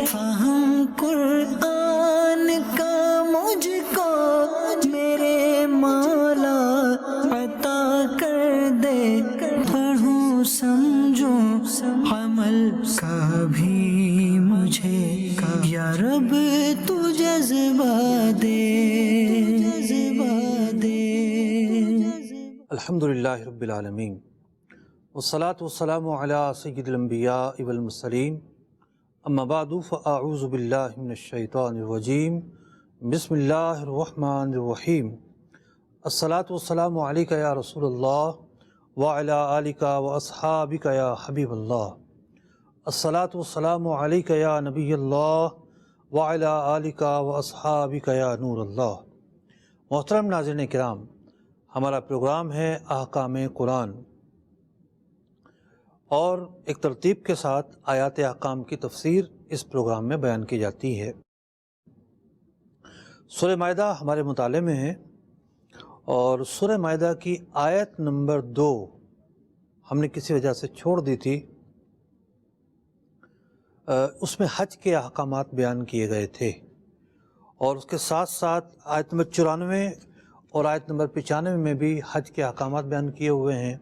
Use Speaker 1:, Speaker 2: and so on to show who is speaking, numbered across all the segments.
Speaker 1: فہم قرآن کا مجھ کو میرے مولا عطا کر دے، پڑھوں سمجھوں عمل کا بھی مجھے یا رب تو جذبہ دے، جذبہ دے۔
Speaker 2: الحمدللہ رب العالمین والصلاة والسلام علی سید الانبیاء والمرسلین، اما بعد فاعوذ باللہ من الشیطان الرجیم، بسم اللہ الرحمن الرحیم۔ الصلاة والسلام علیک یا رسول اللہ وعلی آلک واصحابک یا حبیب اللہ۔ الصلاة والسلام علیک یا نبی اللہ وعلی آلک واصحابک یا نور اللہ۔ محترم ناظرین کرام، ہمارا پروگرام ہے احکام قرآن، اور ایک ترتیب کے ساتھ آیات احکام کی تفسیر اس پروگرام میں بیان کی جاتی ہے۔ سورہ مائدہ ہمارے مطالعے میں ہے، اور سورہ مائدہ کی آیت نمبر 2 ہم نے کسی وجہ سے چھوڑ دی تھی۔ اس میں حج کے احکامات بیان کیے گئے تھے، اور اس کے ساتھ ساتھ آیت نمبر 94 اور آیت نمبر 95 میں بھی حج کے احکامات بیان کیے ہوئے ہیں۔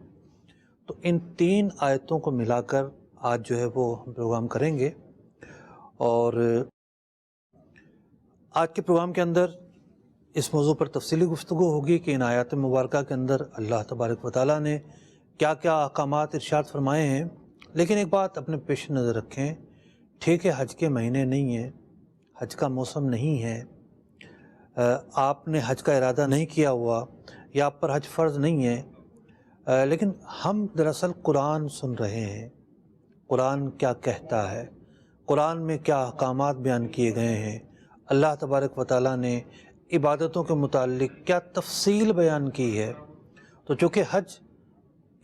Speaker 2: تو ان 3 آیتوں کو ملا کر آج جو ہے وہ ہم پروگرام کریں گے، اور آج کے پروگرام کے اندر اس موضوع پر تفصیلی گفتگو ہوگی کہ ان آیات مبارکہ کے اندر اللہ تبارک و تعالیٰ نے کیا کیا احکامات ارشاد فرمائے ہیں۔ لیکن ایک بات اپنے پیش نظر رکھیں، ٹھیک ہے حج کے مہینے نہیں ہیں، حج کا موسم نہیں ہے، آپ نے حج کا ارادہ نہیں کیا ہوا یا آپ پر حج فرض نہیں ہے، لیکن ہم دراصل قرآن سن رہے ہیں۔ قرآن کیا کہتا ہے، قرآن میں کیا احکامات بیان کیے گئے ہیں، اللہ تبارک و تعالیٰ نے عبادتوں کے متعلق کیا تفصیل بیان کی ہے۔ تو چونکہ حج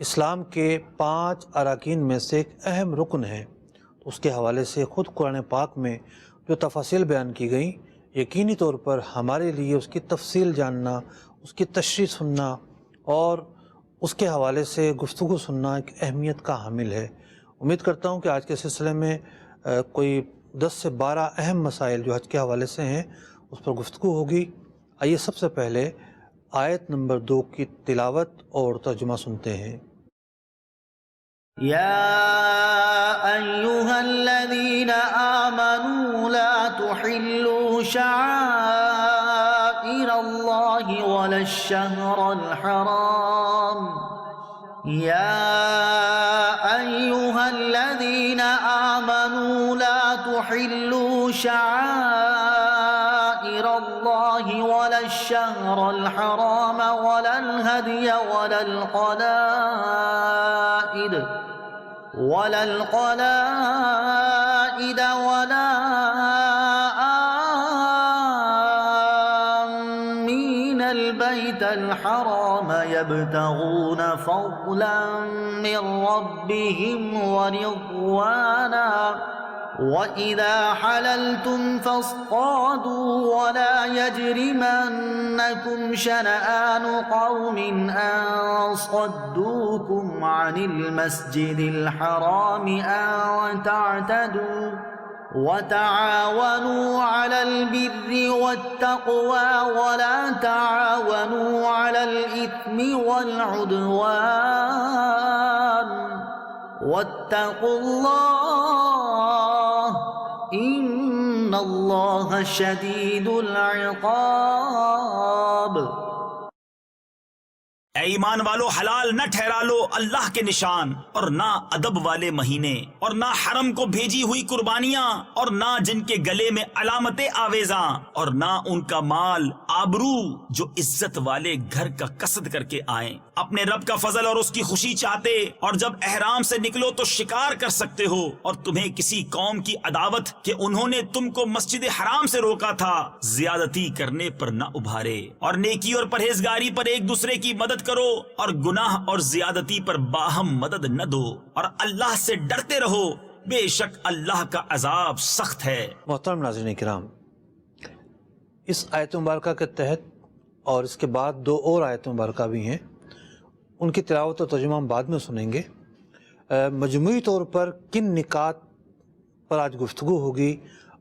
Speaker 2: اسلام کے 5 اراکین میں سے ایک اہم رکن ہے، تو اس کے حوالے سے خود قرآن پاک میں جو تفاصیل بیان کی گئیں، یقینی طور پر ہمارے لیے اس کی تفصیل جاننا، اس کی تشریح سننا اور اس کے حوالے سے گفتگو سننا ایک اہمیت کا حامل ہے۔ امید کرتا ہوں کہ آج کے سلسلے میں کوئی 10 سے 12 اہم مسائل جو حج کے حوالے سے ہیں اس پر گفتگو ہوگی۔ آئیے سب سے پہلے آیت نمبر 2 کی تلاوت اور ترجمہ سنتے ہیں۔
Speaker 3: يا أيها الذين آمنوا لا تحلوا شعائر الله ولا الشهر الحرام يا أيها الذين آمنوا لا تحلوا شعائر الله ولا الشهر الحرام ولا الهدي ولا القلائد ولا آمين البيت الحرام يبتغون فضلا من ربهم ورضوانا وَإِذَا حَلَلْتُمْ فَاصْطَادُوا وَلَا يَجْرِمَنَّكُمْ شَنَآنُ قَوْمٍ أَن صَدُّوكُمْ عَنِ الْمَسْجِدِ الْحَرَامِ أَن تَعْتَدُوا وَتَعَاوَنُوا عَلَى الْبِرِّ وَالتَّقْوَى وَلَا تَعَاوَنُوا عَلَى الْإِثْمِ وَالْعُدْوَانِ وَاتَّقُوا اللَّهَ إِنَّ اللَّهَ شَدِيدُ الْعِقَابِ۔
Speaker 4: اے ایمان والو، حلال نہ ٹھہرا لو اللہ کے نشان، اور نہ ادب والے مہینے، اور نہ حرم کو بھیجی ہوئی قربانیاں، اور نہ جن کے گلے میں علامت آویزاں، اور نہ ان کا مال آبرو جو عزت والے گھر کا قصد کر کے آئیں، اپنے رب کا فضل اور اس کی خوشی چاہتے، اور جب احرام سے نکلو تو شکار کر سکتے ہو، اور تمہیں کسی قوم کی عداوت کہ انہوں نے تم کو مسجد حرام سے روکا تھا زیادتی کرنے پر نہ ابھارے، اور نیکی اور پرہیزگاری پر ایک دوسرے کی مدد کرو، اور گناہ اور زیادتی پر باہم مدد نہ دو، اور اللہ سے ڈرتے رہو، بے شک اللہ کا عذاب سخت ہے۔
Speaker 2: محترم ناظرین کرام، اس آیت مبارکہ کے تحت اور اس کے بعد 2 اور آیت مبارکہ بھی ہیں، ان کی تلاوت و ترجمہ ہم بعد میں سنیں گے۔ مجموعی طور پر کن نکات پر آج گفتگو ہوگی،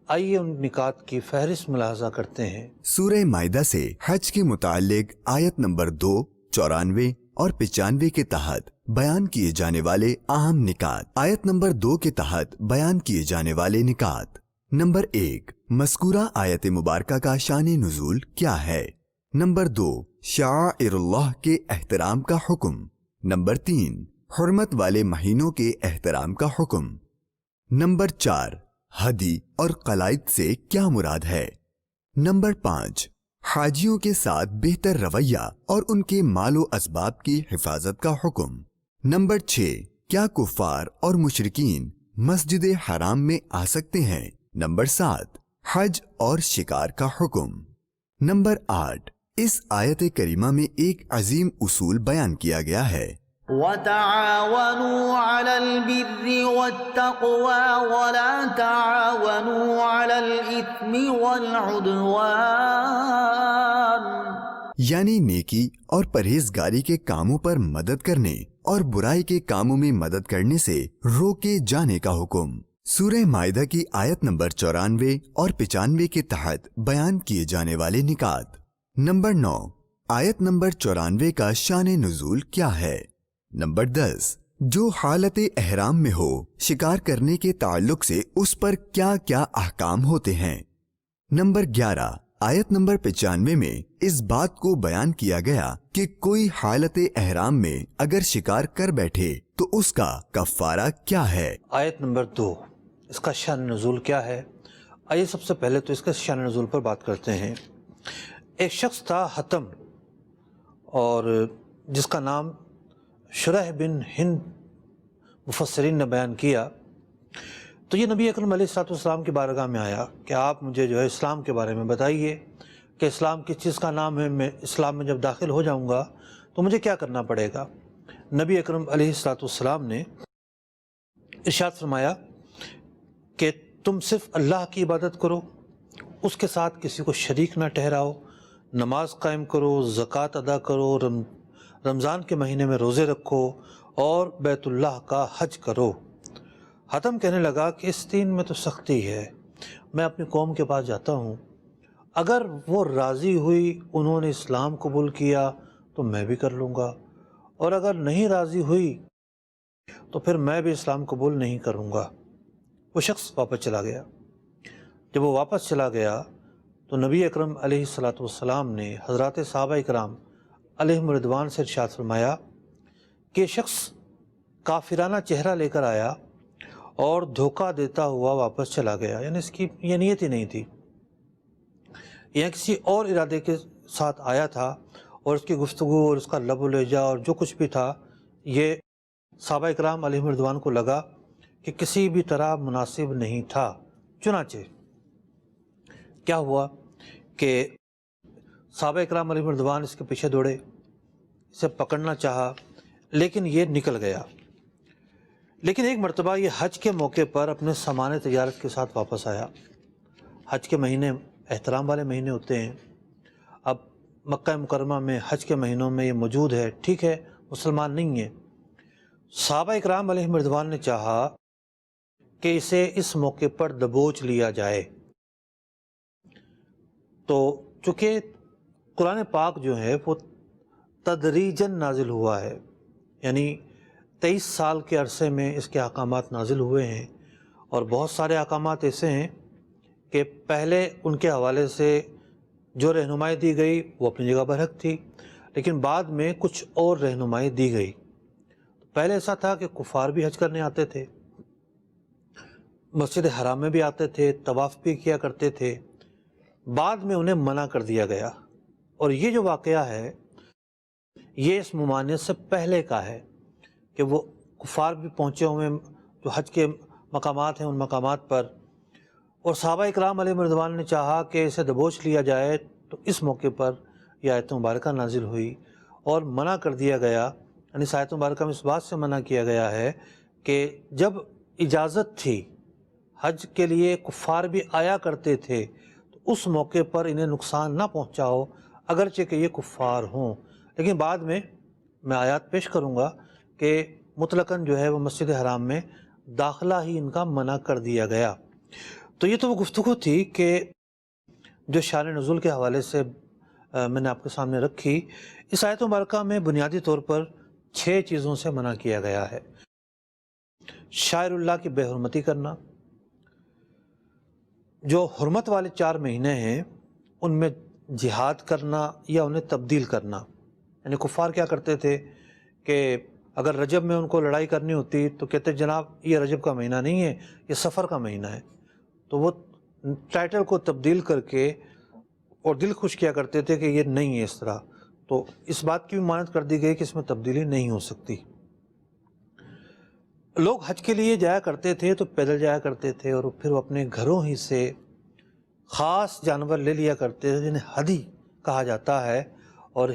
Speaker 2: آئیے ان نکات کی فہرست ملاحظہ کرتے ہیں۔
Speaker 5: سورہ مائدہ سے حج کے متعلق آیت نمبر 2، 94 اور 95 کے تحت بیان کیے جانے والے اہم نکات۔ آیت نمبر 2 کے تحت بیان کیے جانے والے نکات۔ نمبر 1، مذکورہ آیت مبارکہ کا شان نزول کیا ہے؟ نمبر 2، شعائر اللہ کے احترام کا حکم۔ نمبر 3، حرمت والے مہینوں کے احترام کا حکم۔ نمبر 4، ہدی اور قلائد سے کیا مراد ہے؟ نمبر 5، حاجیوں کے ساتھ بہتر رویہ اور ان کے مال و اسباب کی حفاظت کا حکم۔ نمبر 6، کیا کفار اور مشرکین مسجد حرام میں آ سکتے ہیں؟ نمبر 7، حج اور شکار کا حکم۔ نمبر 8، اس آیت کریمہ میں ایک عظیم اصول بیان کیا گیا ہے۔
Speaker 3: وَتَعَاوَنُوا عَلَى الْبِرِّ وَالتَّقْوَى وَلَا تَعَاوَنُوا عَلَى الْإِثْمِ وَالْعُدْوَانِ، یعنی
Speaker 5: نیکی اور پرہیزگاری کے کاموں پر مدد کرنے اور برائی کے کاموں میں مدد کرنے سے روکے جانے کا حکم۔ سورہ مائدہ کی آیت نمبر 94 اور 95 کے تحت بیان کیے جانے والے نکات۔ نمبر 9، آیت نمبر 94 کا شان نزول کیا ہے؟ نمبر 10، جو حالت احرام میں ہو شکار کرنے کے تعلق سے اس پر کیا کیا احکام ہوتے ہیں؟ نمبر 11، آیت نمبر 95 میں اس بات کو بیان کیا گیا کہ کوئی حالت احرام میں اگر شکار کر بیٹھے تو اس کا کفارہ کیا ہے؟
Speaker 2: آیت نمبر 2، اس کا شان نزول کیا ہے؟ آئیے سب سے پہلے تو اس کا شان نزول پر بات کرتے ہیں۔ ایک شخص تھا حتم، اور جس کا نام شرح بن ہند مفسرین نے بیان کیا، تو یہ نبی اکرم علیہ الصلوۃ والسلام کی بارگاہ میں آیا کہ آپ مجھے جو ہے اسلام کے بارے میں بتائیے کہ اسلام کس چیز کا نام ہے، میں اسلام میں جب داخل ہو جاؤں گا تو مجھے کیا کرنا پڑے گا؟ نبی اکرم علیہ الصلوۃ والسلام نے ارشاد فرمایا کہ تم صرف اللہ کی عبادت کرو، اس کے ساتھ کسی کو شریک نہ ٹھہراؤ، نماز قائم کرو، زکوٰۃ ادا کرو، رمضان کے مہینے میں روزے رکھو اور بیت اللہ کا حج کرو۔ حتم کہنے لگا کہ اس دین میں تو سختی ہے، میں اپنی قوم کے پاس جاتا ہوں، اگر وہ راضی ہوئی، انہوں نے اسلام قبول کیا تو میں بھی کر لوں گا، اور اگر نہیں راضی ہوئی تو پھر میں بھی اسلام قبول نہیں کروں گا۔ وہ شخص واپس چلا گیا۔ جب وہ واپس چلا گیا تو نبی اکرم علیہ الصلوۃ والسلام نے حضرات صحابہ اکرام علیہم رضوان سے ارشاد فرمایا کہ شخص کافرانہ چہرہ لے کر آیا اور دھوکہ دیتا ہوا واپس چلا گیا، یعنی اس کی یہ نیت ہی نہیں تھی، یا کسی اور ارادے کے ساتھ آیا تھا، اور اس کی گفتگو اور اس کا لب و لہجہ اور جو کچھ بھی تھا، یہ صحابہ اکرام علیہم رضوان کو لگا کہ کسی بھی طرح مناسب نہیں تھا۔ چنانچہ کیا ہوا کہ صحابہ اکرام علیہم رضوان اس کے پیچھے دوڑے، اسے پکڑنا چاہا، لیکن یہ نکل گیا۔ لیکن ایک مرتبہ یہ حج کے موقع پر اپنے سامان تجارت کے ساتھ واپس آیا۔ حج کے مہینے احترام والے مہینے ہوتے ہیں، اب مکہ مکرمہ میں حج کے مہینوں میں یہ موجود ہے، ٹھیک ہے مسلمان نہیں ہے۔ صحابہ اکرام علیہم رضوان نے چاہا کہ اسے اس موقع پر دبوچ لیا جائے، تو چونکہ قرآن پاک جو ہے وہ تدریجاً نازل ہوا ہے، یعنی 23 سال کے عرصے میں اس کے احکامات نازل ہوئے ہیں، اور بہت سارے احکامات ایسے ہیں کہ پہلے ان کے حوالے سے جو رہنمائی دی گئی وہ اپنی جگہ پر حق تھی، لیکن بعد میں کچھ اور رہنمائی دی گئی۔ پہلے ایسا تھا کہ کفار بھی حج کرنے آتے تھے، مسجد حرام میں بھی آتے تھے، طواف بھی کیا کرتے تھے، بعد میں انہیں منع کر دیا گیا۔ اور یہ جو واقعہ ہے یہ اس ممانعت سے پہلے کا ہے کہ وہ کفار بھی پہنچے ہوئے جو حج کے مقامات ہیں ان مقامات پر، اور صحابہ اکرام علیہ رضوان نے چاہا کہ اسے دبوچ لیا جائے، تو اس موقع پر یہ آیت مبارکہ نازل ہوئی اور منع کر دیا گیا، یعنی اس آیت مبارکہ میں اس بات سے منع کیا گیا ہے کہ جب اجازت تھی حج کے لیے کفار بھی آیا کرتے تھے تو اس موقع پر انہیں نقصان نہ پہنچاؤ اگرچہ کہ یہ کفار ہوں، لیکن بعد میں آیات پیش کروں گا کہ مطلقاً جو ہے وہ مسجد حرام میں داخلہ ہی ان کا منع کر دیا گیا۔ تو یہ تو وہ گفتگو تھی کہ جو شان نزول کے حوالے سے میں نے آپ کے سامنے رکھی. اس آیت مبارکہ میں بنیادی طور پر 6 چیزوں سے منع کیا گیا ہے. شاعر اللہ کی بے حرمتی کرنا، جو حرمت والے 4 مہینے ہیں ان میں جہاد کرنا یا انہیں تبدیل کرنا. یعنی کفار کیا کرتے تھے کہ اگر رجب میں ان کو لڑائی کرنی ہوتی تو کہتے جناب یہ رجب کا مہینہ نہیں ہے، یہ سفر کا مہینہ ہے. تو وہ ٹائٹل کو تبدیل کر کے اور دل خوش کیا کرتے تھے کہ یہ نہیں ہے اس طرح. تو اس بات کی بھی مانت کر دی گئی کہ اس میں تبدیلی نہیں ہو سکتی. لوگ حج کے لیے جایا کرتے تھے تو پیدل جایا کرتے تھے اور پھر وہ اپنے گھروں ہی سے خاص جانور لے لیا کرتے تھے جنہیں ہدی کہا جاتا ہے، اور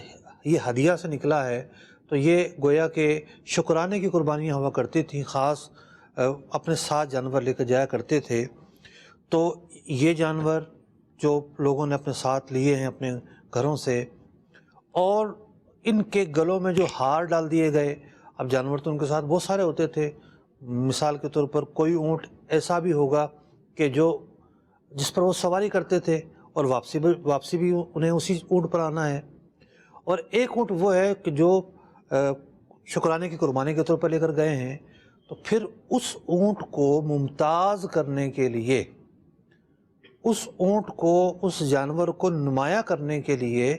Speaker 2: یہ ہدیہ سے نکلا ہے. تو یہ گویا کہ شکرانے کی قربانیاں ہوا کرتی تھیں، خاص اپنے ساتھ جانور لے کر جایا کرتے تھے. تو یہ جانور جو لوگوں نے اپنے ساتھ لیے ہیں اپنے گھروں سے، اور ان کے گلوں میں جو ہار ڈال دیے گئے. اب جانور تو ان کے ساتھ بہت سارے ہوتے تھے. مثال کے طور پر کوئی اونٹ ایسا بھی ہوگا کہ جس پر وہ سواری کرتے تھے اور واپسی بھی انہیں اسی اونٹ پر آنا ہے. اور ایک اونٹ وہ ہے کہ جو شکرانے کی قربانی کے طور پر لے کر گئے ہیں. تو پھر اس اونٹ کو ممتاز کرنے کے لیے، اس اونٹ کو، اس جانور کو نمایاں کرنے کے لیے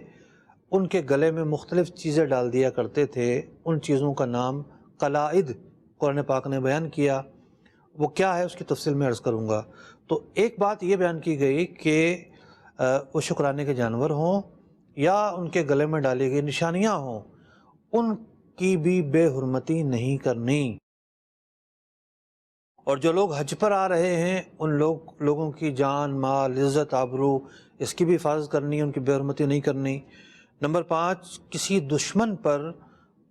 Speaker 2: ان کے گلے میں مختلف چیزیں ڈال دیا کرتے تھے. ان چیزوں کا نام قلائد قرآن پاک نے بیان کیا. وہ کیا ہے اس کی تفصیل میں عرض کروں گا. تو ایک بات یہ بیان کی گئی کہ وہ شکرانے کے جانور ہوں یا ان کے گلے میں ڈالی گئی نشانیاں ہوں، ان کی بھی بے حرمتی نہیں کرنی. اور جو لوگ حج پر آ رہے ہیں ان لوگوں کی جان، مال، عزت، آبرو، اس کی بھی حفاظت کرنی، ان کی بے حرمتی نہیں کرنی. نمبر 5، کسی دشمن پر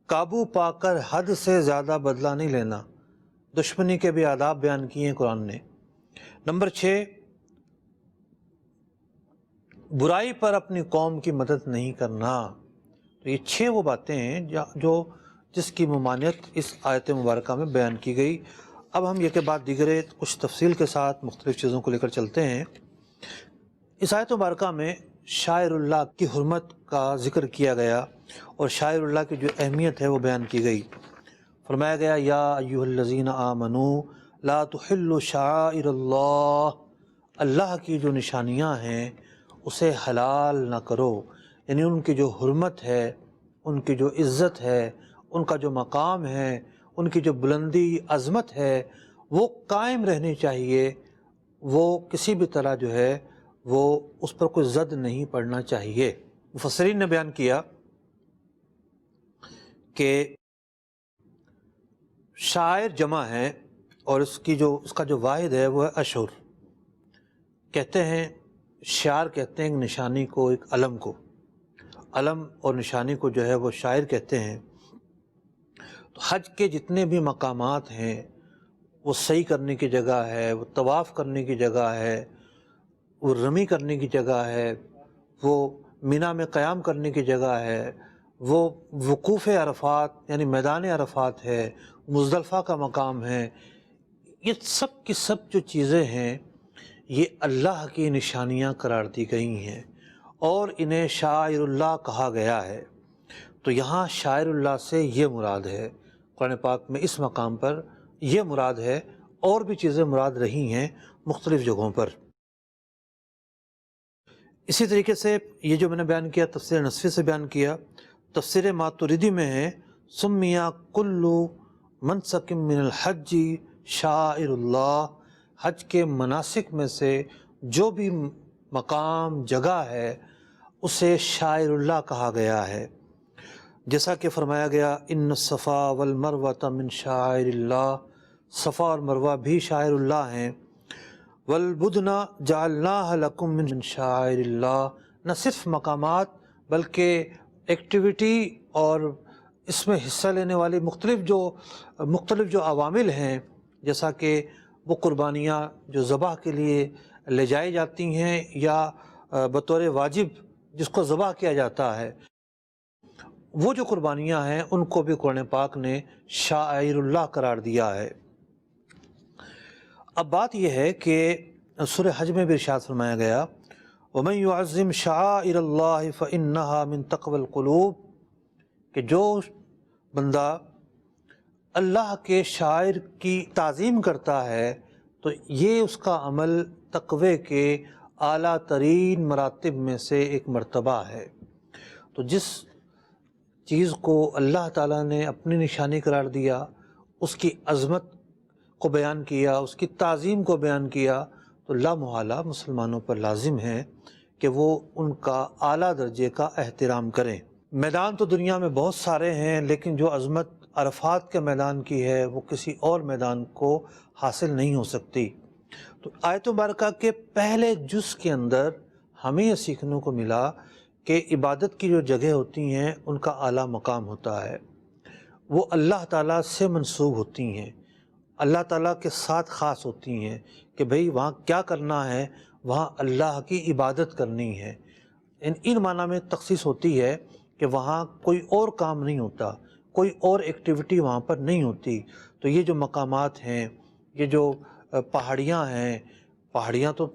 Speaker 2: قابو پا کر حد سے زیادہ بدلہ نہیں لینا. دشمنی کے بھی آداب بیان کیے ہیں قرآن نے. نمبر 6، برائی پر اپنی قوم کی مدد نہیں کرنا. تو یہ 6 وہ باتیں ہیں جس کی ممانعت اس آیت مبارکہ میں بیان کی گئی. اب ہم یہ کے بعد دیگرے کچھ تفصیل کے ساتھ مختلف چیزوں کو لے کر چلتے ہیں. اس آیت مبارکہ میں شاعر اللہ کی حرمت کا ذکر کیا گیا اور شاعر اللہ کی جو اہمیت ہے وہ بیان کی گئی. فرمایا گیا یا ایھا الذین آمنوا لا تحلوا شعائر اللہ. اللہ کی جو نشانیاں ہیں اسے حلال نہ کرو. یعنی ان کی جو حرمت ہے، ان کی جو عزت ہے، ان کا جو مقام ہے، ان کی جو بلندی عظمت ہے وہ قائم رہنی چاہیے. وہ کسی بھی طرح جو ہے وہ اس پر کوئی زد نہیں پڑنا چاہیے. مفسرین نے بیان کیا کہ شاعر جمع ہے اور اس کا جو واحد ہے وہ ہے اشہر. کہتے ہیں شعر کہتے ہیں ایک نشانی کو، ایک علم کو. علم اور نشانی کو جو ہے وہ شاعر کہتے ہیں. تو حج کے جتنے بھی مقامات ہیں وہ صحیح کرنے کی جگہ ہے، وہ طواف کرنے کی جگہ ہے، وہ رمی کرنے کی جگہ ہے، وہ مینا میں قیام کرنے کی جگہ ہے، وہ وقوف عرفات یعنی میدان عرفات ہے، مزدلفہ کا مقام ہے. یہ سب کی سب جو چیزیں ہیں یہ اللہ کی نشانیاں قرار دی گئی ہیں اور انہیں شاعر اللہ کہا گیا ہے. تو یہاں شاعر اللہ سے یہ مراد ہے. قرآن پاک میں اس مقام پر یہ مراد ہے، اور بھی چیزیں مراد رہی ہیں مختلف جگہوں پر. اسی طریقے سے یہ جو میں نے بیان کیا تفسیر نصفی سے بیان کیا. تفسیر ماتوریدی میں ہے سمیہ کل منسک من الحج شاعر اللہ. حج کے مناسک میں سے جو بھی مقام جگہ ہے اسے شاعر اللہ کہا گیا ہے. جیسا کہ فرمایا گیا ان الصفا والمروہ من شاعر اللہ. صفا اور مروہ بھی شاعر اللہ ہیں. والبدن جعلناها لکم من شاعر اللہ. نہ صرف مقامات بلکہ ایکٹیویٹی اور اس میں حصہ لینے والی مختلف جو عوامل ہیں، جیسا کہ وہ قربانیاں جو ذبح کے لیے لے جائی جاتی ہیں یا بطور واجب جس کو ذبح کیا جاتا ہے، وہ جو قربانیاں ہیں ان کو بھی قرآن پاک نے شاعر اللہ قرار دیا ہے. اب بات یہ ہے کہ سورہ حج میں بھی ارشاد فرمایا گیا وَمَن يُعَظِّمْ شَعَائِرَ اللَّهِ فَإِنَّهَا مِن تَقْوَى الْقُلُوبِ، کہ جو بندہ اللہ کے شاعر کی تعظیم کرتا ہے تو یہ اس کا عمل تقوی کے اعلیٰ ترین مراتب میں سے ایک مرتبہ ہے۔ تو جس چیز کو اللہ تعالیٰ نے اپنی نشانی قرار دیا، اس کی عظمت کو بیان کیا، اس کی تعظیم کو بیان کیا، تو لا محالہ مسلمانوں پر لازم ہے کہ وہ ان کا اعلیٰ درجے کا احترام کریں۔ میدان تو دنیا میں بہت سارے ہیں، لیکن جو عظمت عرفات کے میدان کی ہے وہ کسی اور میدان کو حاصل نہیں ہو سکتی۔ تو آیت مبارکہ کے پہلے جز کے اندر ہمیں یہ سیکھنے کو ملا کہ عبادت کی جو جگہ ہوتی ہیں ان کا اعلیٰ مقام ہوتا ہے، وہ اللہ تعالیٰ سے منسوب ہوتی ہیں، اللہ تعالیٰ کے ساتھ خاص ہوتی ہیں کہ بھئی وہاں کیا کرنا ہے، وہاں اللہ کی عبادت کرنی ہے۔ ان معنی میں تخصیص ہوتی ہے کہ وہاں کوئی اور کام نہیں ہوتا، کوئی اور ایکٹیویٹی وہاں پر نہیں ہوتی۔ تو یہ جو مقامات ہیں، یہ جو پہاڑیاں ہیں، پہاڑیاں تو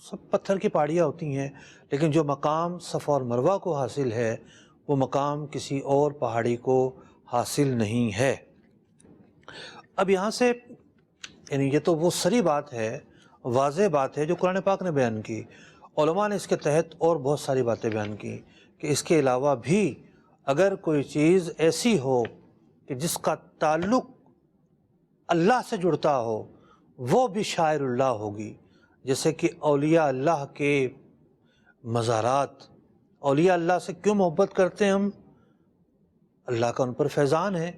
Speaker 2: سب پتھر کی پہاڑیاں ہوتی ہیں، لیکن جو مقام صفا اور مروہ کو حاصل ہے وہ مقام کسی اور پہاڑی کو حاصل نہیں ہے۔ اب یہاں سے یعنی یہ تو وہ صریح بات ہے، واضح بات ہے جو قرآن پاک نے بیان کی۔ علماء نے اس کے تحت اور بہت ساری باتیں بیان کی کہ اس کے علاوہ بھی اگر کوئی چیز ایسی ہو کہ جس کا تعلق اللہ سے جڑتا ہو وہ بھی شاعر اللہ ہوگی، جیسے کہ اولیاء اللہ کے مزارات۔ اولیاء اللہ سے کیوں محبت کرتے ہیں ہم؟ اللہ کا ان پر فیضان ہے،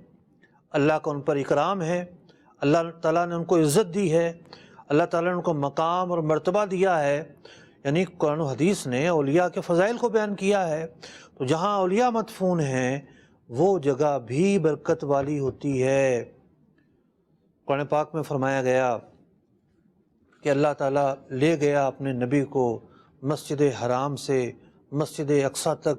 Speaker 2: اللہ کا ان پر اکرام ہے، اللہ تعالیٰ نے ان کو عزت دی ہے، اللہ تعالیٰ نے ان کو مقام اور مرتبہ دیا ہے۔ یعنی قرآن و حدیث نے اولیاء کے فضائل کو بیان کیا ہے۔ تو جہاں اولیاء مدفون ہیں وہ جگہ بھی برکت والی ہوتی ہے۔ قرآن پاک میں فرمایا گیا کہ اللہ تعالیٰ لے گیا اپنے نبی کو مسجد حرام سے مسجد اقصیٰ تک،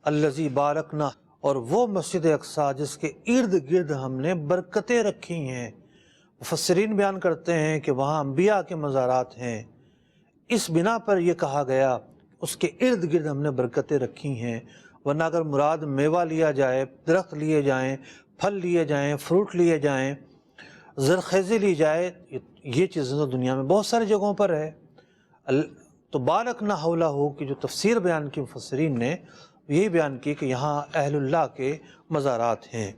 Speaker 2: الذی بارکنا، اور وہ مسجد اقصیٰ جس کے ارد گرد ہم نے برکتیں رکھی ہیں۔ مفسرین بیان کرتے ہیں کہ وہاں انبیاء کے مزارات ہیں، اس بنا پر یہ کہا گیا اس کے ارد گرد ہم نے برکتیں رکھی ہیں، ورنہ اگر مراد میوہ لیا جائے، درخت لیے جائیں، پھل لیے جائیں، فروٹ لیے جائیں، زرخیزی لی جائے، یہ چیزیں تو دنیا میں بہت ساری جگہوں پر ہے۔ تو بارکنا حولہ کی جو تفسیر بیان کی مفسرین نے یہی بیان کی کہ یہاں اہل اللہ کے مزارات ہیں۔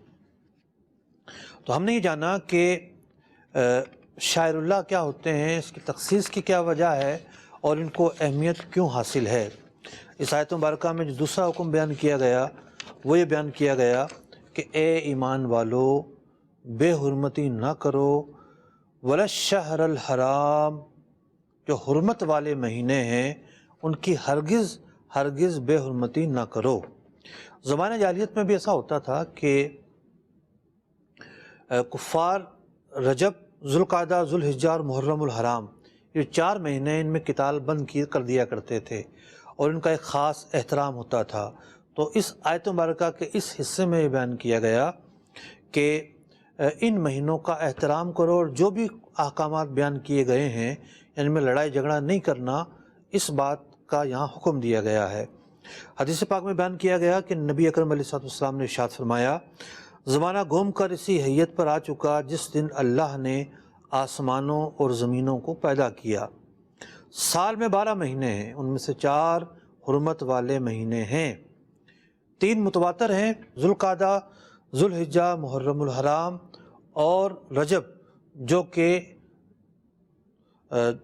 Speaker 2: تو ہم نے یہ جانا کہ شاعر اللہ کیا ہوتے ہیں، اس کی تخصیص کی کیا وجہ ہے اور ان کو اہمیت کیوں حاصل ہے۔ اس آیت مبارکہ میں جو دوسرا حکم بیان کیا گیا وہ یہ بیان کیا گیا کہ اے ایمان والو بے حرمتی نہ کرو، ولا الشہر الحرام، جو حرمت والے مہینے ہیں ان کی ہرگز بے حرمتی نہ کرو۔ زمانہ جاہلیت میں بھی ایسا ہوتا تھا کہ کفار رجب، ذوالقعدہ، ذوالحجہ اور محرم الحرام، یہ 4 مہینے ان میں قتال بند کر دیا کرتے تھے اور ان کا ایک خاص احترام ہوتا تھا۔ تو اس آیت مبارکہ کے اس حصے میں یہ بیان کیا گیا کہ ان مہینوں کا احترام کرو، اور جو بھی احکامات بیان کیے گئے ہیں ان میں لڑائی جھگڑا نہیں کرنا، اس بات کا یہاں حکم دیا گیا ہے۔ حدیث پاک میں بیان کیا گیا کہ نبی اکرم علیہ السلام نے ارشاد فرمایا، زمانہ گھوم کر اسی حیت پر آ چکا جس دن اللہ نے آسمانوں اور زمینوں کو پیدا کیا۔ سال میں 12 مہینے ہیں، ان میں سے 4 حرمت والے مہینے ہیں، 3 متواتر ہیں، ذوالقعدہ، ذوالحجہ، محرم الحرام اور رجب، جو کہ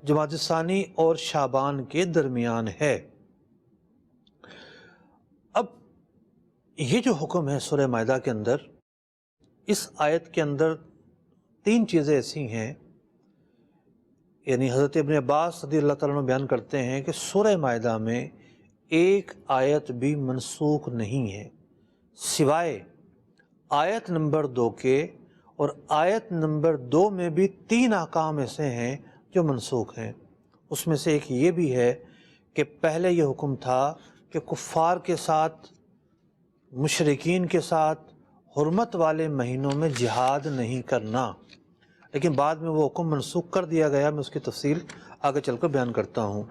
Speaker 2: جمادی الثانی اور شعبان کے درمیان ہے۔ اب یہ جو حکم ہے سورہ مائدہ کے اندر، اس آیت کے اندر 3 چیزیں ایسی ہیں، یعنی حضرت ابن عباس رضی اللہ تعالیٰ عنہ بیان کرتے ہیں کہ سورہ مائدہ میں ایک آیت بھی منسوخ نہیں ہے، سوائے آیت نمبر 2 کے، اور آیت نمبر 2 میں بھی 3 احکام ایسے ہیں جو منسوخ ہیں۔ اس میں سے ایک یہ بھی ہے کہ پہلے یہ حکم تھا کہ کفار کے ساتھ، مشرکین کے ساتھ حرمت والے مہینوں میں جہاد نہیں کرنا، لیکن بعد میں وہ حکم منسوخ کر دیا گیا. میں اس کی تفصیل آگے چل کر بیان کرتا ہوں.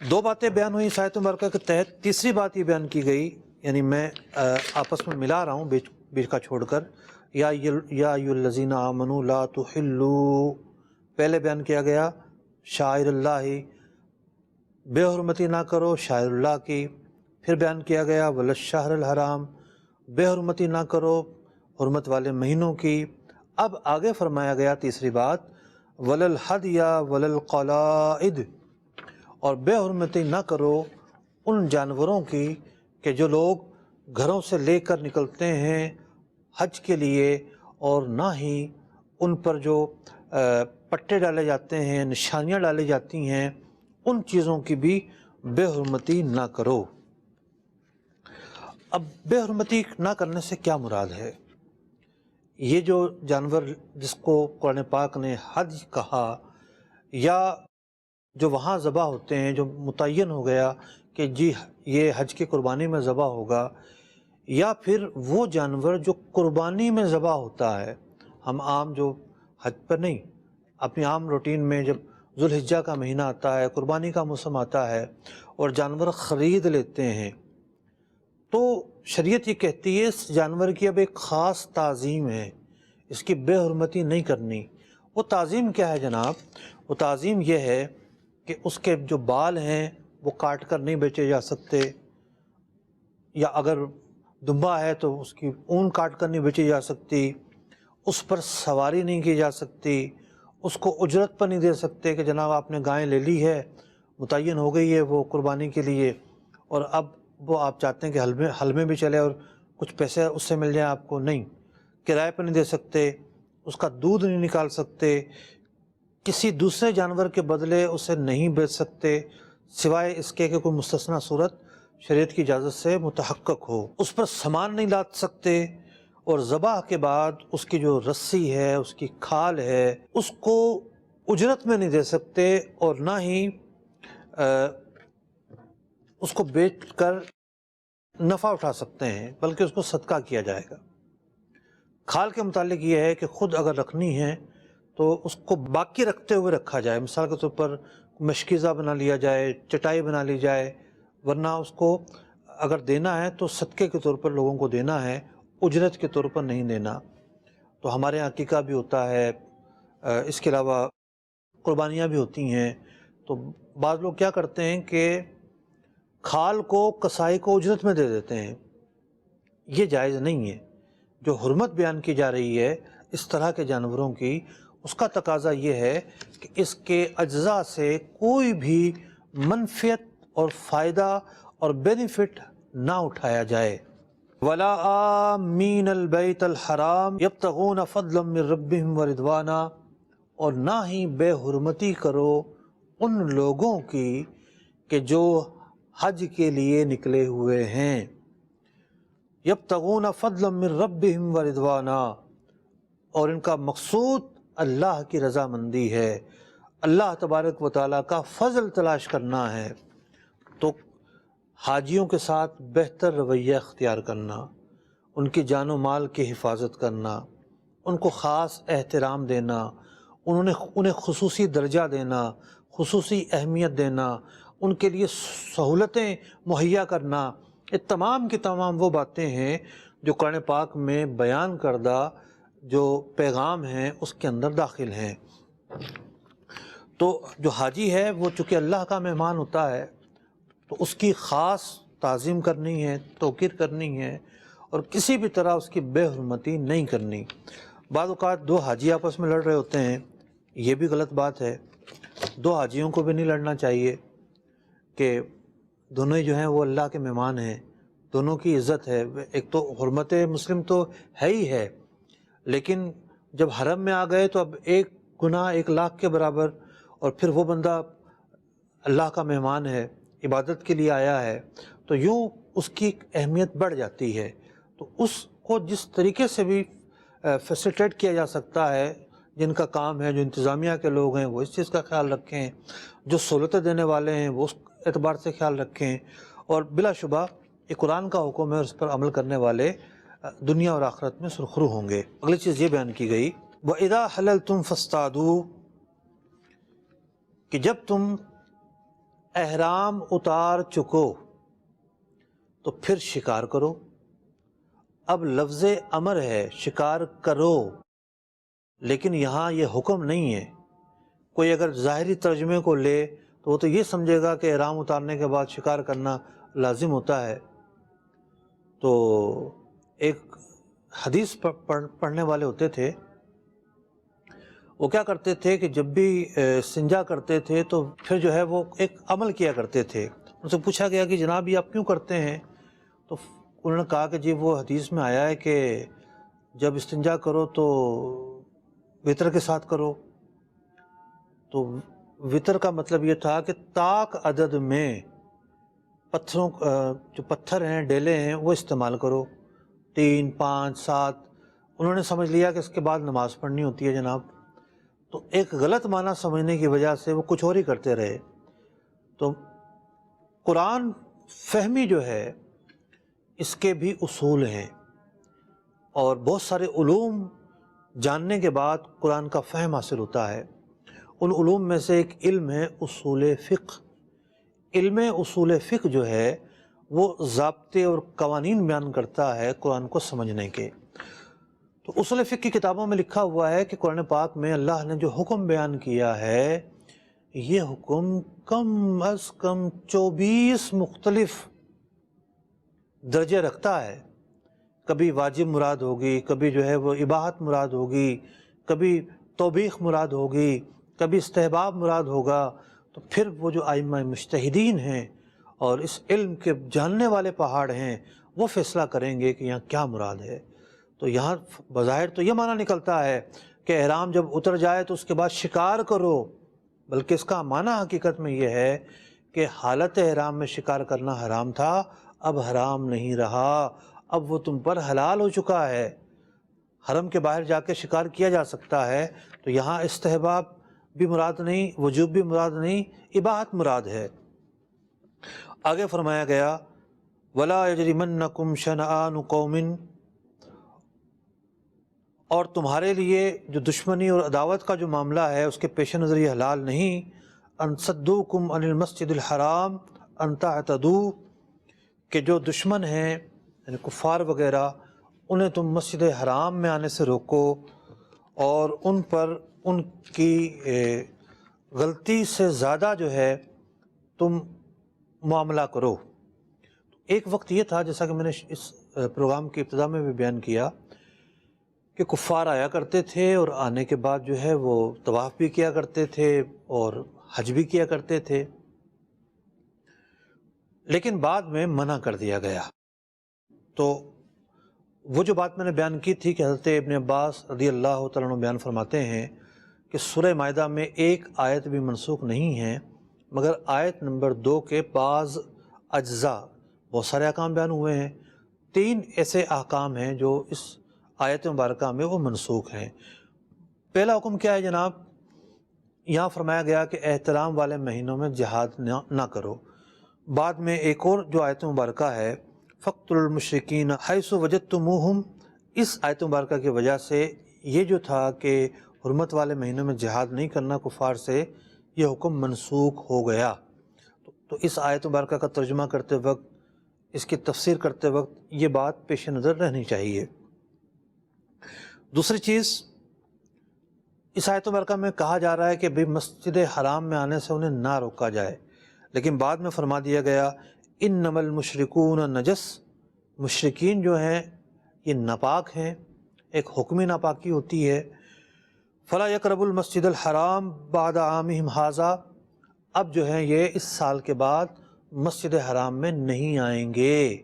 Speaker 2: دو باتیں بیان ہوئی اس آیت مبارکہ کے تحت. تیسری بات یہ بیان کی گئی، یعنی میں آپس میں ملا رہا ہوں بیچ کا چھوڑ کر. یا ایھا الذین آمنوا لا تحلوا، پہلے بیان کیا گیا شاعر اللہ، بے حرمتی نہ کرو شاعر اللہ کی. پھر بیان کیا گیا ولا الشہر الحرام، بے حرمتی نہ کرو حرمت والے مہینوں کی. اب آگے فرمایا گیا تیسری بات ولا الہدی ولا القلائد، اور بے حرمتی نہ کرو ان جانوروں کی کہ جو لوگ گھروں سے لے کر نکلتے ہیں حج کے لیے، اور نہ ہی ان پر جو پٹے ڈالے جاتے ہیں، نشانیاں ڈالی جاتی ہیں، ان چیزوں کی بھی بے حرمتی نہ کرو. اب بے حرمتی نہ کرنے سے کیا مراد ہے؟ یہ جو جانور جس کو قرآن پاک نے حج کہا، یا جو وہاں ذبح ہوتے ہیں، جو متعین ہو گیا کہ جی یہ حج کی قربانی میں ذبح ہوگا، یا پھر وہ جانور جو قربانی میں ذبح ہوتا ہے. ہم عام جو حج پر نہیں، اپنی عام روٹین میں جب ذوالحجہ کا مہینہ آتا ہے، قربانی کا موسم آتا ہے اور جانور خرید لیتے ہیں، تو شریعت یہ کہتی ہے اس جانور کی اب ایک خاص تعظیم ہے، اس کی بے حرمتی نہیں کرنی. وہ تعظیم کیا ہے جناب؟ وہ تعظیم یہ ہے کہ اس کے جو بال ہیں وہ کاٹ کر نہیں بیچے جا سکتے، یا اگر دمبا ہے تو اس کی اون کاٹ کر نہیں بیچی جا سکتی، اس پر سواری نہیں کی جا سکتی، اس کو اجرت پر نہیں دے سکتے کہ جناب آپ نے گائے لے لی ہے، متعین ہو گئی ہے وہ قربانی کے لیے، اور اب وہ آپ چاہتے ہیں کہ حل میں بھی چلے اور کچھ پیسے اس سے مل جائیں آپ کو. نہیں، کرائے پر نہیں دے سکتے، اس کا دودھ نہیں نکال سکتے، کسی دوسرے جانور کے بدلے اسے نہیں بیچ سکتے، سوائے اس کے کہ کوئی مستثنیٰ صورت شریعت کی اجازت سے متحقق ہو. اس پر سامان نہیں لاد سکتے، اور ذبح کے بعد اس کی جو رسی ہے، اس کی کھال ہے، اس کو اجرت میں نہیں دے سکتے، اور نہ ہی اس کو بیچ کر نفع اٹھا سکتے ہیں، بلکہ اس کو صدقہ کیا جائے گا. کھال کے متعلق یہ ہے کہ خود اگر رکھنی ہے تو اس کو باقی رکھتے ہوئے رکھا جائے. مثال کے طور پر مشکیزہ بنا لیا جائے، چٹائی بنا لی جائے، ورنہ اس کو اگر دینا ہے تو صدقے کے طور پر لوگوں کو دینا ہے، اجرت کے طور پر نہیں دینا. تو ہمارے یہاں عقیقہ بھی ہوتا ہے، اس کے علاوہ قربانیاں بھی ہوتی ہیں. تو بعض لوگ کیا کرتے ہیں کہ کھال کو کسائی کو اجرت میں دے دیتے ہیں. یہ جائز نہیں ہے. جو حرمت بیان کی جا رہی ہے اس طرح کے جانوروں کی، اس کا تقاضا یہ ہے کہ اس کے اجزاء سے کوئی بھی منفعت اور فائدہ اور بینیفٹ نہ اٹھایا جائے. وَلَا آمِّينَ الْبَيْتَ الْحَرَامِ يَبْتَغُونَ فَضْلًا مِّن رَبِّهِمْ وَرِضْوَانًا، اور نہ ہی بے حرمتی کرو ان لوگوں کی کہ جو حج کے لیے نکلے ہوئے ہیں. يَبْتَغُونَ فَضْلًا مِّن رَبِّهِمْ وَرِضْوَانًا، اور ان کا مقصود اللہ کی رضامندی ہے، اللہ تبارک و تعالیٰ کا فضل تلاش کرنا ہے. تو حاجیوں کے ساتھ بہتر رویہ اختیار کرنا، ان کی جان و مال کی حفاظت کرنا، ان کو خاص احترام دینا، انہیں خصوصی درجہ دینا، خصوصی اہمیت دینا، ان کے لیے سہولتیں مہیا کرنا، یہ تمام کی تمام وہ باتیں ہیں جو قرآن پاک میں بیان کردہ جو پیغام ہیں اس کے اندر داخل ہیں. تو جو حاجی ہے وہ چونکہ اللہ کا مہمان ہوتا ہے تو اس کی خاص تعظیم کرنی ہے، توقیر کرنی ہے، اور کسی بھی طرح اس کی بے حرمتی نہیں کرنی. بعض اوقات دو حاجی آپس میں لڑ رہے ہوتے ہیں، یہ بھی غلط بات ہے. دو حاجیوں کو بھی نہیں لڑنا چاہیے کہ دونوں ہی جو ہیں وہ اللہ کے مہمان ہیں، دونوں کی عزت ہے. ایک تو حرمت مسلم تو ہے ہی ہے، لیکن جب حرم میں آ گئے تو اب ایک گناہ 1,00,000 کے برابر، اور پھر وہ بندہ اللہ کا مہمان ہے، عبادت کے لیے آیا ہے، تو یوں اس کی اہمیت بڑھ جاتی ہے. تو اس کو جس طریقے سے بھی فیسیلیٹیٹ کیا جا سکتا ہے، جن کا کام ہے، جو انتظامیہ کے لوگ ہیں وہ اس چیز کا خیال رکھیں، جو سہولتیں دینے والے ہیں وہ اس اعتبار سے خیال رکھیں، اور بلا شبہ یہ قرآن کا حکم ہے اور اس پر عمل کرنے والے دنیا اور آخرت میں سرخرو ہوں گے. اگلی چیز یہ بیان کی گئی وَإِذَا حَلَلْتُمْ فَاصْطَادُوا، کہ جب تم احرام اتار چکو تو پھر شکار کرو۔ اب لفظ امر ہے شکار کرو، لیکن یہاں یہ حکم نہیں ہے۔ کوئی اگر ظاہری ترجمے کو لے تو وہ تو یہ سمجھے گا کہ احرام اتارنے کے بعد شکار کرنا لازم ہوتا ہے۔ تو ایک حدیث پڑھنے والے ہوتے تھے، وہ کیا کرتے تھے کہ جب بھی استنجا کرتے تھے تو پھر جو ہے وہ ایک عمل کیا کرتے تھے۔ ان سے پوچھا گیا کہ جناب یہ آپ کیوں کرتے ہیں؟ تو انہوں نے کہا کہ جی وہ حدیث میں آیا ہے کہ جب استنجا کرو تو وطر کے ساتھ کرو۔ تو وطر کا مطلب یہ تھا کہ طاق عدد میں پتھروں جو پتھر ہیں ڈیلے ہیں وہ استعمال کرو، 3 5 7۔ انہوں نے سمجھ لیا کہ اس کے بعد نماز پڑھنی ہوتی ہے جناب، تو ایک غلط معنی سمجھنے کی وجہ سے وہ کچھ اور ہی کرتے رہے۔ تو قرآن فہمی جو ہے اس کے بھی اصول ہیں، اور بہت سارے علوم جاننے کے بعد قرآن کا فہم حاصل ہوتا ہے۔ ان علوم میں سے ایک علم ہے اصول فقہ۔ علم اصول فقہ جو ہے وہ ضابطے اور قوانین بیان کرتا ہے قرآن کو سمجھنے کے۔ تو اصول فقہ کی کتابوں میں لکھا ہوا ہے کہ قرآن پاک میں اللہ نے جو حکم بیان کیا ہے، یہ حکم کم از کم 24 مختلف درجے رکھتا ہے۔ کبھی واجب مراد ہوگی، کبھی جو ہے وہ اباحت مراد ہوگی، کبھی توبیخ مراد ہوگی، کبھی استحباب مراد ہوگا۔ تو پھر وہ جو ائمہ مجتہدین ہیں اور اس علم کے جاننے والے پہاڑ ہیں وہ فیصلہ کریں گے کہ یہاں کیا مراد ہے۔ تو یہاں بظاہر تو یہ معنی نکلتا ہے کہ احرام جب اتر جائے تو اس کے بعد شکار کرو، بلکہ اس کا معنی حقیقت میں یہ ہے کہ حالت احرام میں شکار کرنا حرام تھا، اب حرام نہیں رہا، اب وہ تم پر حلال ہو چکا ہے۔ حرم کے باہر جا کے شکار کیا جا سکتا ہے۔ تو یہاں استحباب بھی مراد نہیں، وجوب بھی مراد نہیں، اباحت مراد ہے۔ آگے فرمایا گیا وَلَا يَجْرِمَنَّكُمْ شَنَآنُ قَوْمٍ، اور تمہارے لیے جو دشمنی اور عداوت کا جو معاملہ ہے اس کے پیش نظر یہ حلال نہیں، ان صدوکم عن المسجد الحرام ان تعتدوا، کہ جو دشمن ہیں یعنی کفار وغیرہ انہیں تم مسجد حرام میں آنے سے روکو اور ان پر ان کی غلطی سے زیادہ جو ہے تم معاملہ کرو۔ ایک وقت یہ تھا جیسا کہ میں نے اس پروگرام کی ابتدا میں بھی بیان کیا کہ کفار آیا کرتے تھے اور آنے کے بعد جو ہے وہ طواف بھی کیا کرتے تھے اور حج بھی کیا کرتے تھے، لیکن بعد میں منع کر دیا گیا۔ تو وہ جو بات میں نے بیان کی تھی کہ حضرت ابن عباس رضی اللہ تعالیٰ عنہ بیان فرماتے ہیں کہ سورہ مائدہ میں ایک آیت بھی منسوخ نہیں ہے، مگر آیت نمبر 2 کے بعض اجزاء، بہت سارے احکام بیان ہوئے ہیں، 3 ایسے احکام ہیں جو اس آیت مبارکہ میں وہ منسوخ ہیں۔ پہلا حکم کیا ہے جناب؟ یہاں فرمایا گیا کہ احترام والے مہینوں میں جہاد نہ کرو۔ بعد میں ایک اور جو آیت مبارکہ ہے فَاقْتُلُوا الْمُشْرِكِينَ حَيْثُ وَجَدتُّمُوهُمْ، اس آیت مبارکہ کی وجہ سے یہ جو تھا کہ حرمت والے مہینوں میں جہاد نہیں کرنا کفار سے، یہ حکم منسوخ ہو گیا۔ تو اس آیت مبارکہ کا ترجمہ کرتے وقت، اس کی تفسیر کرتے وقت یہ بات پیش نظر رہنی چاہیے۔ دوسری چیز، اس آیت مبارکہ میں کہا جا رہا ہے کہ بھئی مسجد حرام میں آنے سے انہیں نہ روکا جائے، لیکن بعد میں فرما دیا گیا انما المشرکون نجس، مشرکین جو ہیں یہ ناپاک ہیں، ایک حکمی ناپاکی ہوتی ہے۔ فلا یقربوا المسجد الحرام بعد عامہم ھذا، اب جو ہیں یہ اس سال کے بعد مسجد حرام میں نہیں آئیں گے۔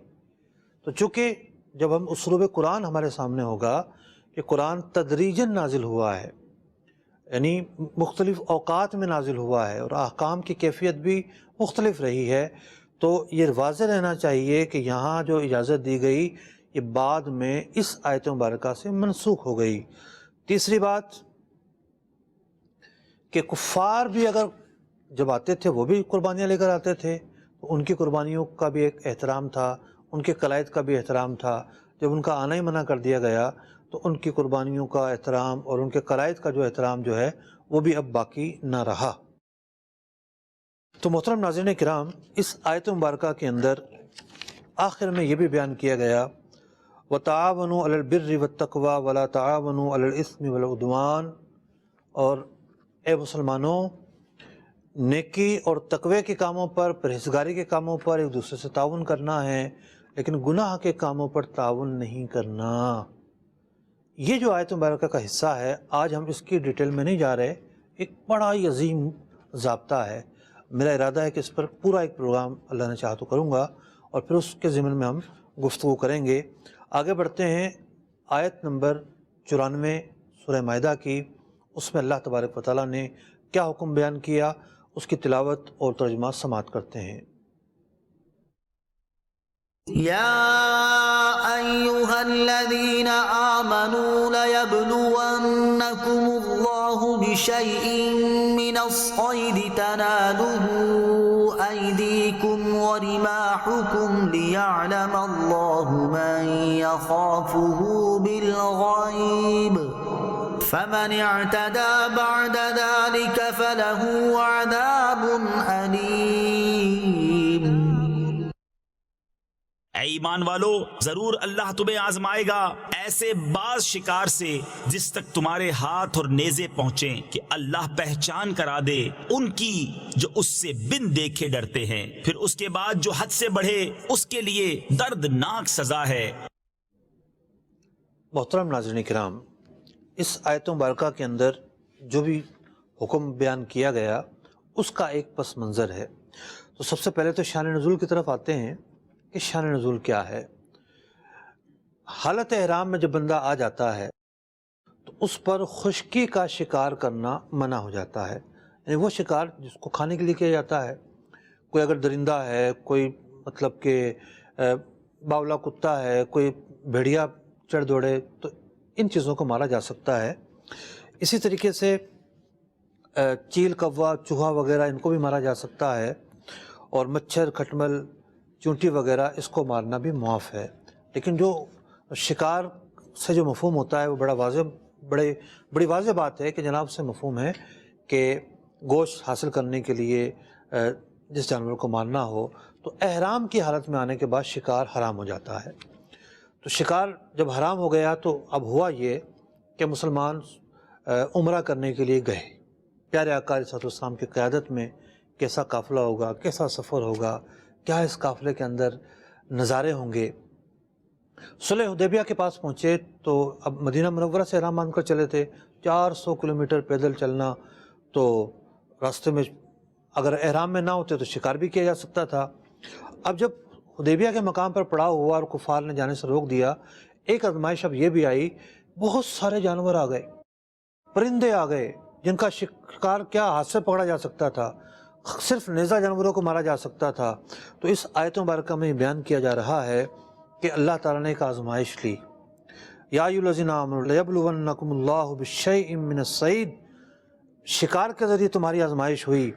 Speaker 2: تو چونکہ جب ہم اسلوب قرآن ہمارے سامنے ہوگا کہ قرآن تدریجاً نازل ہوا ہے، یعنی مختلف اوقات میں نازل ہوا ہے اور احکام کی کیفیت بھی مختلف رہی ہے، تو یہ واضح رہنا چاہیے کہ یہاں جو اجازت دی گئی یہ بعد میں اس آیت مبارکہ سے منسوخ ہو گئی۔ تیسری بات کہ کفار بھی اگر جب آتے تھے وہ بھی قربانیاں لے کر آتے تھے، تو ان کی قربانیوں کا بھی ایک احترام تھا، ان کے قلائد کا بھی احترام تھا۔ جب ان کا آنا ہی منع کر دیا گیا تو ان کی قربانیوں کا احترام اور ان کے قلائد کا جو احترام جو ہے وہ بھی اب باقی نہ رہا۔ تو محترم ناظرین کرام، اس آیت مبارکہ کے اندر آخر میں یہ بھی بیان کیا گیا وَتَعَاوَنُوا عَلَى الْبِرِّ وَالتَّقْوَى وَلَا تَعَاوَنُوا عَلَى الْإِثْمِ وَالْعُدْوَانِ، اور اے مسلمانوں، نیکی اور تقوی کے کاموں پر، پرہیزگاری کے کاموں پر ایک دوسرے سے تعاون کرنا ہے، لیکن گناہ کے کاموں پر تعاون نہیں کرنا۔ یہ جو آیت مبارکہ کا حصہ ہے، آج ہم اس کی ڈیٹیل میں نہیں جا رہے، ایک بڑا ہی عظیم ضابطہ ہے۔ میرا ارادہ ہے کہ اس پر پورا ایک پروگرام اللہ نے چاہا تو کروں گا، اور پھر اس کے ضمن میں ہم گفتگو کریں گے۔ آگے بڑھتے ہیں آیت نمبر 94 سورہ مائدہ کی۔ اس میں اللہ تبارک و تعالیٰ نے کیا حکم بیان کیا، اس کی تلاوت اور ترجمہ سماعت کرتے ہیں۔
Speaker 3: يا أيها الذين آمنوا ليبلونكم الله بشيء من الصيد تناله أيديكم ورماحكم ليعلم الله من يخافه بالغيب فمن اعتدى بعد ذلك فله عذاب أليم۔
Speaker 4: اے ایمان والو، ضرور اللہ تمہیں آزمائے گا ایسے بعض شکار سے جس تک تمہارے ہاتھ اور نیزے پہنچیں کہ اللہ پہچان کرا دے ان کی جو اس سے بن دیکھے ڈرتے ہیں، پھر اس کے بعد جو حد سے بڑھے اس کے لیے دردناک سزا ہے۔
Speaker 2: محترم ناظرین کرام، اس آیت مبارکہ کے اندر جو بھی حکم بیان کیا گیا اس کا ایک پس منظر ہے۔ تو سب سے پہلے تو شان نزول کی طرف آتے ہیں کہ شان نزول کیا ہے۔ حالت احرام میں جب بندہ آ جاتا ہے تو اس پر خشکی کا شکار کرنا منع ہو جاتا ہے، یعنی وہ شکار جس کو کھانے کے لیے کیا جاتا ہے، کوئی اگر درندہ ہے، کوئی مطلب کہ باولا کتا ہے، کوئی بھیڑیا چڑھ دوڑے، تو ان چیزوں کو مارا جا سکتا ہے۔ اسی طریقے سے چیل، کوا، چوہا وغیرہ ان کو بھی مارا جا سکتا ہے، اور مچھر، کھٹمل، چونٹی وغیرہ اس کو مارنا بھی معاف ہے۔ لیکن جو شکار سے جو مفہوم ہوتا ہے وہ بڑی واضح بات ہے کہ جناب سے مفہوم ہے کہ گوشت حاصل کرنے کے لیے جس جانور کو مارنا ہو تو احرام کی حالت میں آنے کے بعد شکار حرام ہو جاتا ہے۔ تو شکار جب حرام ہو گیا تو اب ہوا یہ کہ مسلمان عمرہ کرنے کے لیے گئے۔ پیارے آقا علیہ السلام کی قیادت میں کیسا قافلہ ہوگا، کیسا سفر ہوگا، کیا اس قافلے کے اندر نظارے ہوں گے۔ صلح حدیبیہ کے پاس پہنچے تو اب مدینہ منورہ سے احرام باندھ کر چلے تھے، 400 کلومیٹر پیدل چلنا، تو راستے میں اگر احرام میں نہ ہوتے تو شکار بھی کیا جا سکتا تھا۔ اب جب حدیبیہ کے مقام پر پڑاؤ ہوا اور کفار نے جانے سے روک دیا، ایک آزمائش اب یہ بھی آئی، بہت سارے جانور آ گئے، پرندے آ گئے جن کا شکار کیا ہاتھ سے پکڑا جا سکتا تھا، صرف نیزہ جانوروں کو مارا جا سکتا تھا۔ تو اس آیت مبارکہ میں بیان کیا جا رہا ہے کہ اللہ تعالیٰ نے ایک آزمائش لی۔ یا ایھا الذین آمنوا لیبلونکم اللہ بشیء من الصید، شکار کے ذریعے تمہاری آزمائش ہوئی۔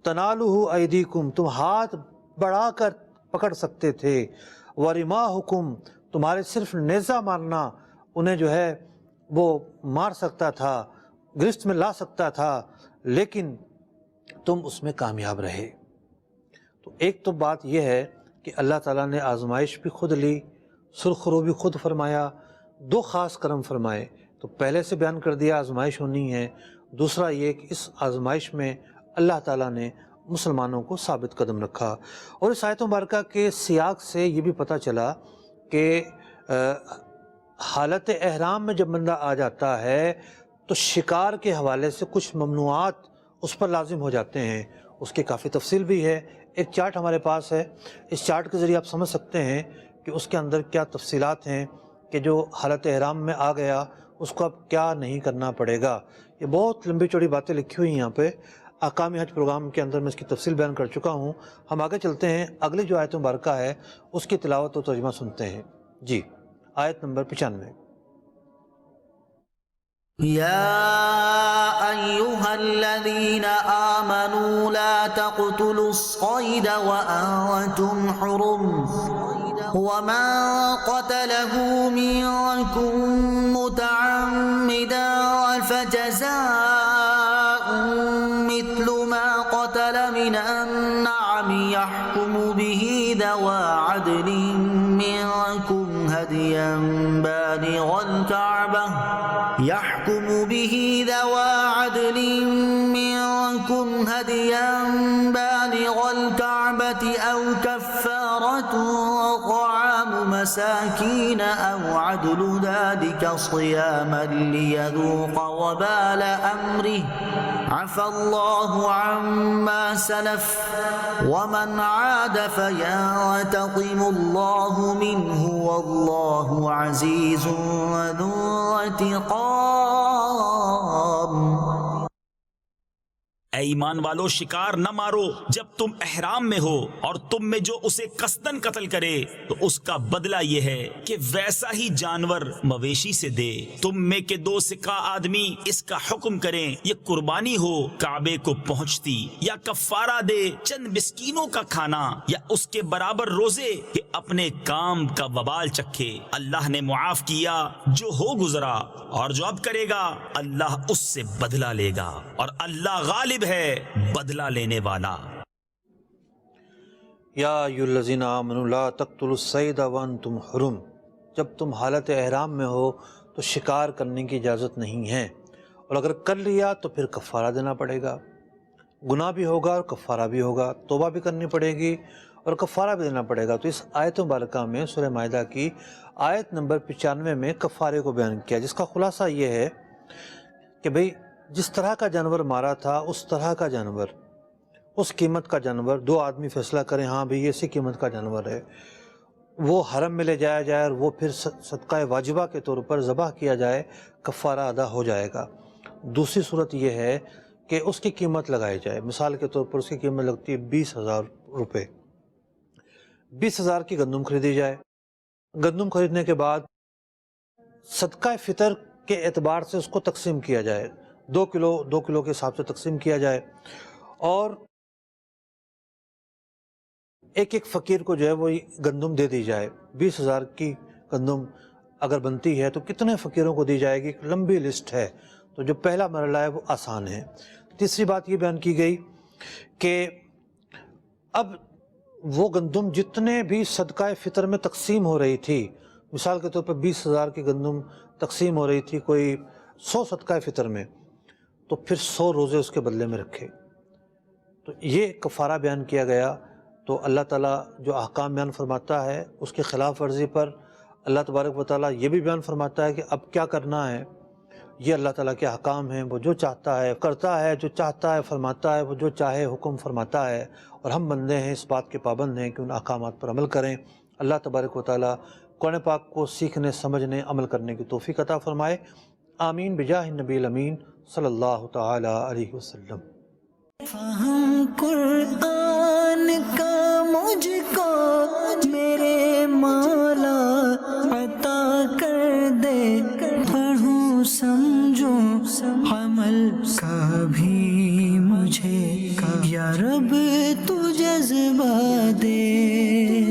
Speaker 2: تنالہ ایدیکم، تم ہاتھ بڑھا کر پکڑ سکتے تھے۔ ورماحکم، تمہارے صرف نیزہ مارنا انہیں جو ہے وہ مار سکتا تھا، گرفت میں لا سکتا تھا، لیکن تم اس میں کامیاب رہے۔ تو ایک تو بات یہ ہے کہ اللہ تعالیٰ نے آزمائش بھی خود لی، سرخرو بھی خود فرمایا، دو خاص کرم فرمائے۔ تو پہلے سے بیان کر دیا آزمائش ہونی ہے، دوسرا یہ کہ اس آزمائش میں اللہ تعالیٰ نے مسلمانوں کو ثابت قدم رکھا۔ اور اس آیت مبارکہ کے سیاق سے یہ بھی پتہ چلا کہ حالت احرام میں جب بندہ آ جاتا ہے تو شکار کے حوالے سے کچھ ممنوعات اس پر لازم ہو جاتے ہیں۔ اس کی کافی تفصیل بھی ہے، ایک چارٹ ہمارے پاس ہے، اس چارٹ کے ذریعے آپ سمجھ سکتے ہیں کہ اس کے اندر کیا تفصیلات ہیں کہ جو حالت احرام میں آ گیا اس کو اب کیا نہیں کرنا پڑے گا۔ یہ بہت لمبی چوڑی باتیں لکھی ہوئی ہیں یہاں پہ، احکام حج پروگرام کے اندر میں اس کی تفصیل بیان کر چکا ہوں۔ ہم آگے چلتے ہیں، اگلی جو آیت مبارکہ ہے اس کی تلاوت و ترجمہ سنتے ہیں۔ جی، آیت نمبر 95۔
Speaker 3: يا أيها الذين آمنوا لا تقتلوا الصيد وأنتم حرم ومن قتله منكم متعمدا فجزاء مثل ما قتل من النعم يحكم به ذوى عدل منكم هديا بالغ الكعبة أو كفارة طعام مساكين أو عدل ذلك صياما ليذوق وبال أمره عفى الله عما سلف ومن عاد فينتقم الله منه والله عزيز ذو انتقام.
Speaker 4: اے ایمان والو، شکار نہ مارو جب تم احرام میں ہو، اور تم میں جو اسے قصدن قتل کرے تو اس کا بدلہ یہ ہے کہ ویسا ہی جانور مویشی سے دے. تم میں کے 2 سکہ آدمی اس کا حکم کریں، یہ قربانی ہو کعبے کو پہنچتی، یا کفارہ دے چند مسکینوں کا کھانا، یا اس کے برابر روزے کہ اپنے کام کا وبال چکھے. اللہ نے معاف کیا جو ہو گزرا، اور جو اب کرے گا اللہ اس سے بدلہ لے گا، اور اللہ غالب ہے بدلہ لینے والا.
Speaker 2: یا ایھا الذین آمنوا لا تقتلوا الصید وانتم حرم، جب تم حالت احرام میں ہو تو شکار کرنے کی اجازت نہیں ہے، اور اگر کر لیا تو پھر کفارہ دینا پڑے گا. گناہ بھی ہوگا اور کفارہ بھی ہوگا، توبہ بھی کرنی پڑے گی اور کفارہ بھی دینا پڑے گا. تو اس آیت مبارکہ میں سورہ مائدہ کی آیت نمبر 95 میں کفارے کو بیان کیا، جس کا خلاصہ یہ ہے کہ بھئی جس طرح کا جانور مارا تھا اس طرح کا جانور، اس قیمت کا جانور 2 آدمی فیصلہ کریں ہاں بھئی اسی قیمت کا جانور ہے، وہ حرم میں لے جایا جائے اور وہ پھر صدقہ واجبہ کے طور پر ذبح کیا جائے، کفارہ ادا ہو جائے گا. دوسری صورت یہ ہے کہ اس کی قیمت لگائی جائے. مثال کے طور پر اس کی قیمت لگتی ہے 20,000 روپے. 20,000 کی گندم خریدی جائے. گندم خریدنے کے بعد صدقہ فطر کے اعتبار سے اس کو تقسیم کیا جائے، 2 کلو کے حساب سے تقسیم کیا جائے، اور ایک فقیر کو جو ہے وہ گندم دے دی جائے. 20,000 کی گندم اگر بنتی ہے تو کتنے فقیروں کو دی جائے گی، ایک لمبی لسٹ ہے. تو جو پہلا مرحلہ ہے وہ آسان ہے. تیسری بات یہ بیان کی گئی کہ اب وہ گندم جتنے بھی صدقہ فطر میں تقسیم ہو رہی تھی، مثال کے طور پر 20,000 کی گندم تقسیم ہو رہی تھی کوئی 100 صدقہ فطر میں، تو پھر 100 روزے اس کے بدلے میں رکھے. تو یہ کفارہ بیان کیا گیا. تو اللہ تعالیٰ جو احکام بیان فرماتا ہے اس کی خلاف ورزی پر اللہ تبارک و تعالیٰ یہ بھی بیان فرماتا ہے کہ اب کیا کرنا ہے. یہ اللہ تعالیٰ کے احکام ہیں، وہ جو چاہتا ہے کرتا ہے، جو چاہتا ہے فرماتا ہے، وہ جو چاہے حکم فرماتا ہے، اور ہم بندے ہیں اس بات کے پابند ہیں کہ ان احکامات پر عمل کریں. اللہ تبارک و تعالیٰ قرآن پاک کو سیکھنے، سمجھنے، عمل کرنے کی توفیق عطا فرمائے. آمین بجاہ النبی الامین صلی اللہ تعالی علیہ وسلم.
Speaker 1: فہم قرآن کا مجھ کو میرے مولا عطا کر دے، پڑھوں سمجھوں عمل کا بھی مجھے یا رب تو جذبہ دے.